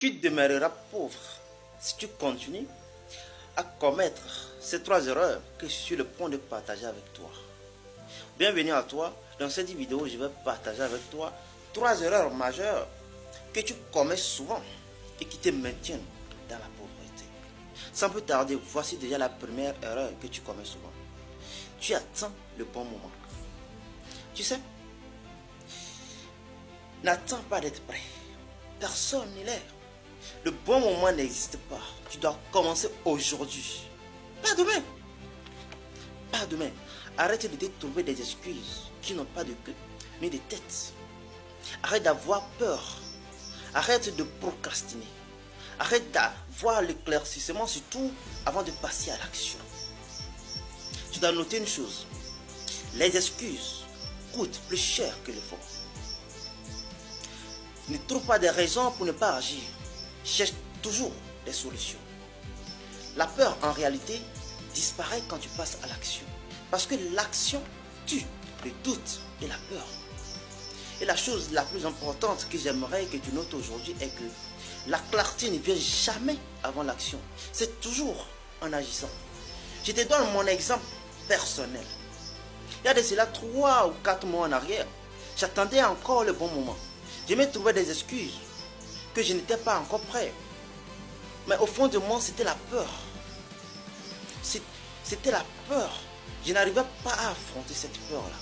Tu demeureras pauvre si tu continues à commettre ces trois erreurs que je suis sur le point de partager avec toi. Bienvenue à toi. Dans cette vidéo, je vais partager avec toi trois erreurs majeures que tu commets souvent et qui te maintiennent dans la pauvreté. Sans plus tarder, voici déjà la première erreur que tu commets souvent. Tu attends le bon moment. Tu sais, n'attends pas d'être prêt. Personne n'est l'est. Le bon moment n'existe pas. Tu dois commencer aujourd'hui. Pas demain. Pas demain. Arrête de te trouver des excuses qui n'ont pas de queue, mais de tête. Arrête d'avoir peur. Arrête de procrastiner. Arrête d'avoir l'éclaircissement surtout avant de passer à l'action. Tu dois noter une chose. Les excuses coûtent plus cher que l'effort. Ne trouve pas de raisons pour ne pas agir. Cherche toujours des solutions. La peur, en réalité, disparaît quand tu passes à l'action. Parce que l'action tue le doute et la peur. Et la chose la plus importante que j'aimerais que tu notes aujourd'hui est que la clarté ne vient jamais avant l'action. C'est toujours en agissant. Je te donne mon exemple personnel. Il y a de cela 3 ou 4 mois en arrière, j'attendais encore le bon moment. Je me trouvais des excuses que je n'étais pas encore prêt. Mais au fond de moi, c'était la peur. C'était la peur. Je n'arrivais pas à affronter cette peur-là.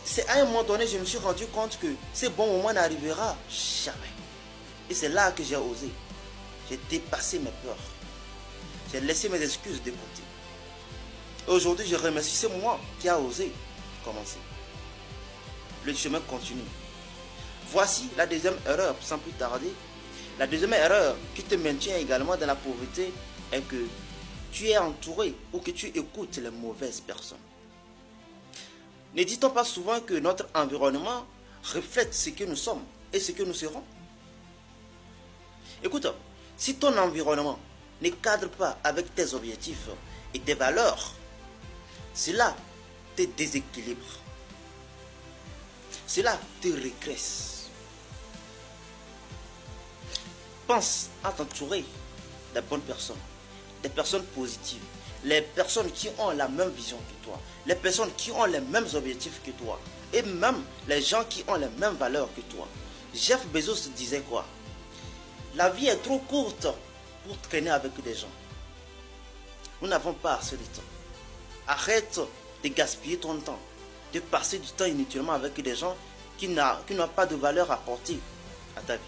C'est à un moment donné, je me suis rendu compte que ce bon moment n'arrivera jamais. Et c'est là que j'ai osé. J'ai dépassé mes peurs. J'ai laissé mes excuses de côté. Et aujourd'hui, je remercie ce moi qui a osé commencer. Le chemin continue. Voici la deuxième erreur, sans plus tarder. La deuxième erreur qui te maintient également dans la pauvreté est que tu es entouré ou que tu écoutes les mauvaises personnes. Ne dit-on pas souvent que notre environnement reflète ce que nous sommes et ce que nous serons? Écoute, si ton environnement ne cadre pas avec tes objectifs et tes valeurs, cela te déséquilibre. Cela te régresse. Pense à t'entourer des bonnes personnes, des personnes positives, les personnes qui ont la même vision que toi, les personnes qui ont les mêmes objectifs que toi, et même les gens qui ont les mêmes valeurs que toi. Jeff Bezos disait quoi? La vie est trop courte pour traîner avec des gens. Nous n'avons pas assez de temps. Arrête de gaspiller ton temps, de passer du temps inutilement avec des gens qui n'ont pas de valeur à apporter à ta vie.